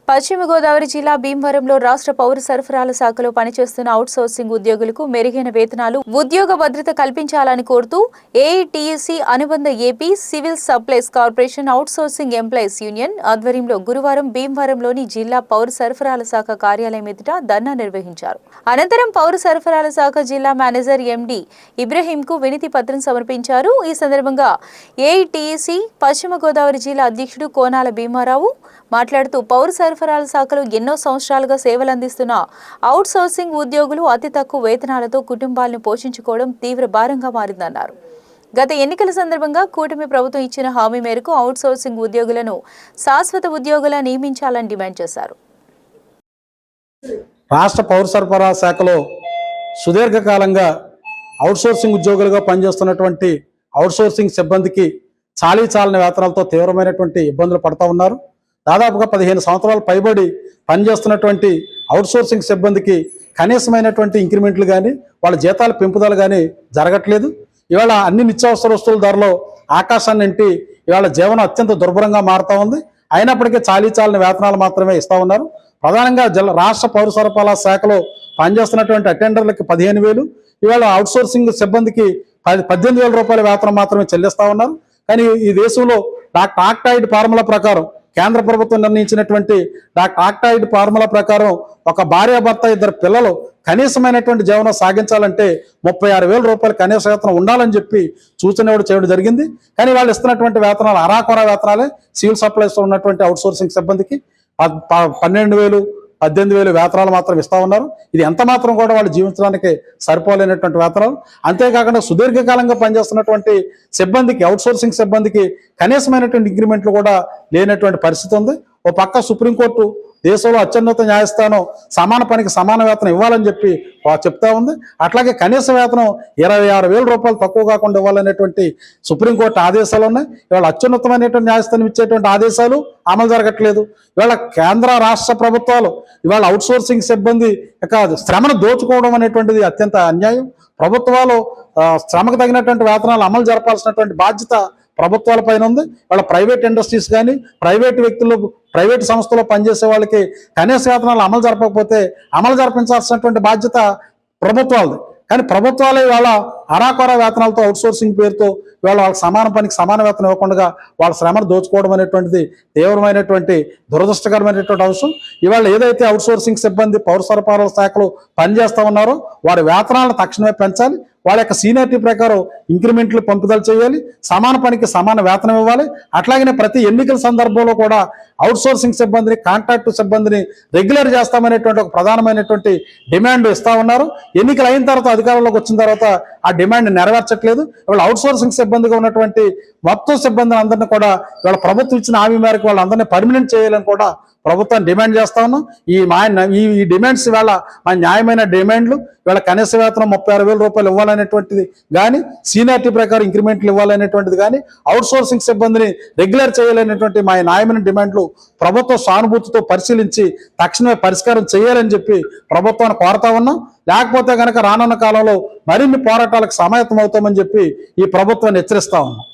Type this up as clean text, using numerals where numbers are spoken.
పశ్చిమ గోదావరి జిల్లా భీమవరంలో రాష్ట్ర పౌర సరఫరాల శాఖలో పనిచేస్తున్న అవుట్సోర్సింగ్ ఉద్యోగులకు మెరుగైన వేతనాలు, ఉద్యోగ భద్రత కల్పించాలని కోరుతూ ఏఐటీయూసీ అనుబంధ AP civil supplies corporation outsourcing employees union ఆధ్వర్యంలో గురువారం భీమవరంలోని జిల్లా పౌర సరఫరాల శాఖ కార్యాలయం ఎదుట ధర్నా నిర్వహించారు. అనంతరం పౌర సరఫరాల శాఖ జిల్లా మేనేజర్ ఎండి ఇబ్రహీంకు వినతి పత్రం సమర్పించారు. ఈ సందర్భంగా ఏఐటీయూసీ పశ్చిమ గోదావరి జిల్లా అధ్యక్షుడు కోనాల భీమారావు మాట్లాడుతూ పౌర సరఫరాల శాఖలో ఎన్నో సంవత్సరాలుగా సేవలందిస్తున్న అవుట్ సోర్సింగ్ ఉద్యోగులు అతి తక్కువ వేతనాలతో కుటుంబాలను పోషించుకోవడం తీవ్ర భారంగా మారిందన్నారు. గత ఎన్నికల సందర్భంగా కూటమి ప్రభుత్వం ఇచ్చిన హామీ మేరకు అవుట్ సోర్సింగ్ ఉద్యోగులను శాశ్వత ఉద్యోగులా నియమించాలని డిమాండ్ చేశారు. రాష్ట్ర పౌర సరఫరా శాఖలో సుదీర్ఘకాలంగా అవుట్సోర్సింగ్ ఉద్యోగులుగా పనిచేస్తున్నటువంటి అవుట్సోర్సింగ్ సిబ్బందికి చాలని వేతనాలతో తీవ్రమైనటువంటి ఇబ్బందులు పడుతూ ఉన్నారు. దాదాపుగా 15 సంవత్సరాలు పైబడి పనిచేస్తున్నటువంటి అవుట్సోర్సింగ్ సిబ్బందికి కనీసమైనటువంటి ఇంక్రిమెంట్లు కానీ వాళ్ళ జీతాల పెంపుదల కానీ జరగట్లేదు. ఇవాళ అన్ని నిత్యావసర వస్తువుల ధరలో ఆకాశాన్ని ఇంటి ఇవాళ జీవనం అత్యంత దుర్భరంగా మారుతూ ఉంది. అయినప్పటికీ చాలని వేతనాలు మాత్రమే ఇస్తూ ఉన్నారు. ప్రధానంగా రాష్ట్ర పౌర సరఫరాల శాఖలో పనిచేస్తున్నటువంటి అటెండర్లకి 15,000, ఇవాళ అవుట్సోర్సింగ్ సిబ్బందికి 18,000 రూపాయల వేతనం మాత్రమే చెల్లిస్తూ ఉన్నారు. కానీ ఈ దేశంలో డాక్టాయిడ్ ఫార్ములా ప్రకారం కేంద్ర ప్రభుత్వం నిర్ణయించినటువంటి డాక్టాయిడ్ ఫార్ములా ప్రకారం ఒక భార్యాభర్త 2 పిల్లలు కనీసమైనటువంటి జీవనం సాగించాలంటే 36,000 రూపాయలు కనీస వేతనం ఉండాలని చెప్పి సూచన ఇవ్వడం చేయడం జరిగింది. కానీ వాళ్ళు ఇస్తున్నటువంటి వేతనాలు అరాకొర వేతనాలే. సివిల్ సప్లైస్లో ఉన్నటువంటి అవుట్సోర్సింగ్ సిబ్బందికి 12,000, 18,000 వేతనాలు మాత్రం ఇస్తూ ఉన్నారు. ఇది ఎంత మాత్రం కూడా వాళ్ళు జీవించడానికి సరిపోలేనటువంటి వేతనాలు. అంతేకాకుండా సుదీర్ఘకాలంగా పనిచేస్తున్నటువంటి సిబ్బందికి, అవుట్సోర్సింగ్ సిబ్బందికి కనీసమైనటువంటి ఇంక్రిమెంట్లు కూడా లేనటువంటి పరిస్థితి ఉంది. ఓ పక్క సుప్రీంకోర్టు దేశంలో అత్యున్నత న్యాయస్థానం సమాన పనికి సమాన వేతనం ఇవ్వాలని చెప్పి చెప్తా ఉంది. అట్లాగే కనీస వేతనం 26,000 రూపాయలు తక్కువ కాకుండా ఇవ్వాలనేటువంటి సుప్రీంకోర్టు ఆదేశాలు ఉన్నాయి. ఇవాళ అత్యున్నతమైనటువంటి న్యాయస్థానం ఇచ్చేటువంటి ఆదేశాలు అమలు జరగట్లేదు. ఇవాళ కేంద్ర రాష్ట్ర ప్రభుత్వాలు ఇవాళ అవుట్సోర్సింగ్ సిబ్బంది యొక్క శ్రమను దోచుకోవడం అనేటువంటిది అత్యంత అన్యాయం. ప్రభుత్వాలు శ్రమకు తగినటువంటి వేతనాలు అమలు జరపాల్సినటువంటి బాధ్యత ప్రభుత్వాల పైన ఉంది. వాళ్ళ ప్రైవేట్ ఇండస్ట్రీస్ కానీ ప్రైవేట్ వ్యక్తులు ప్రైవేట్ సంస్థలో పనిచేసే వాళ్ళకి కనీస వేతనాలు అమలు జరపకపోతే అమలు జరిపించాల్సినటువంటి బాధ్యత ప్రభుత్వాలది. కానీ ప్రభుత్వాలే ఇవాళ అరాకొర వేతనాలతో అవుట్సోర్సింగ్ పేరుతో ఇవాళ వాళ్ళకి సమాన పనికి సమాన వేతనం ఇవ్వకుండా వాళ్ళ శ్రమను దోచుకోవడం అనేటువంటిది తీవ్రమైనటువంటి దురదృష్టకరమైనటువంటి అంశం. ఇవాళ ఏదైతే అవుట్సోర్సింగ్ సిబ్బంది పౌర సరఫరాల శాఖలో పనిచేస్తూ ఉన్నారో వారి వేతనాలను తక్షణమే పెంచాలి. వాళ్ళ యొక్క సీనియారిటీ ప్రకారం ఇంక్రిమెంట్లు పంపుదల చేయాలి. సమాన పనికి సమాన వేతనం ఇవ్వాలి. అట్లాగనే ప్రతి ఎన్నికల సందర్భంలో కూడా అవుట్సోర్సింగ్ సిబ్బందిని, కాంట్రాక్టు సిబ్బందిని రెగ్యులర్ చేస్తామనేటువంటి ఒక ప్రధానమైనటువంటి డిమాండ్ ఇస్తా ఉన్నారు. ఎన్నికలు అయిన తర్వాత అధికారంలోకి వచ్చిన తర్వాత ఆ డిమాండ్ నెరవేర్చట్లేదు. ఇవాళ అవుట్సోర్సింగ్ సిబ్బందిగా ఉన్నటువంటి మొత్తం సిబ్బందిని అందరినీ కూడా ఇవాళ ప్రభుత్వం ఇచ్చిన హామీ మేరకు వాళ్ళందరినీ పర్మనెంట్ చేయాలని కూడా ప్రభుత్వాన్ని డిమాండ్ చేస్తా ఉన్నాం. ఈ డిమాండ్స్ ఇవాళ మా న్యాయమైన డిమాండ్లు. ఇవాళ కనీస వేతనం 36,000 రూపాయలు ఇవ్వాలనేటువంటిది కానీ, సీనియారిటీ ప్రకారం ఇంక్రిమెంట్లు ఇవ్వాలనేటువంటిది కానీ, అవుట్సోర్సింగ్ సిబ్బందిని రెగ్యులర్ చేయాలనేటువంటి మా న్యాయమైన డిమాండ్లు ప్రభుత్వ సానుభూతితో పరిశీలించి తక్షణమే పరిష్కారం చేయాలని చెప్పి ప్రభుత్వాన్ని కోరుతా ఉన్నాం. లేకపోతే కనుక రానున్న కాలంలో మరిన్ని పోరాటాలకు సమాయత్తం అవుతామని చెప్పి ఈ ప్రభుత్వాన్ని హెచ్చరిస్తా ఉన్నాం.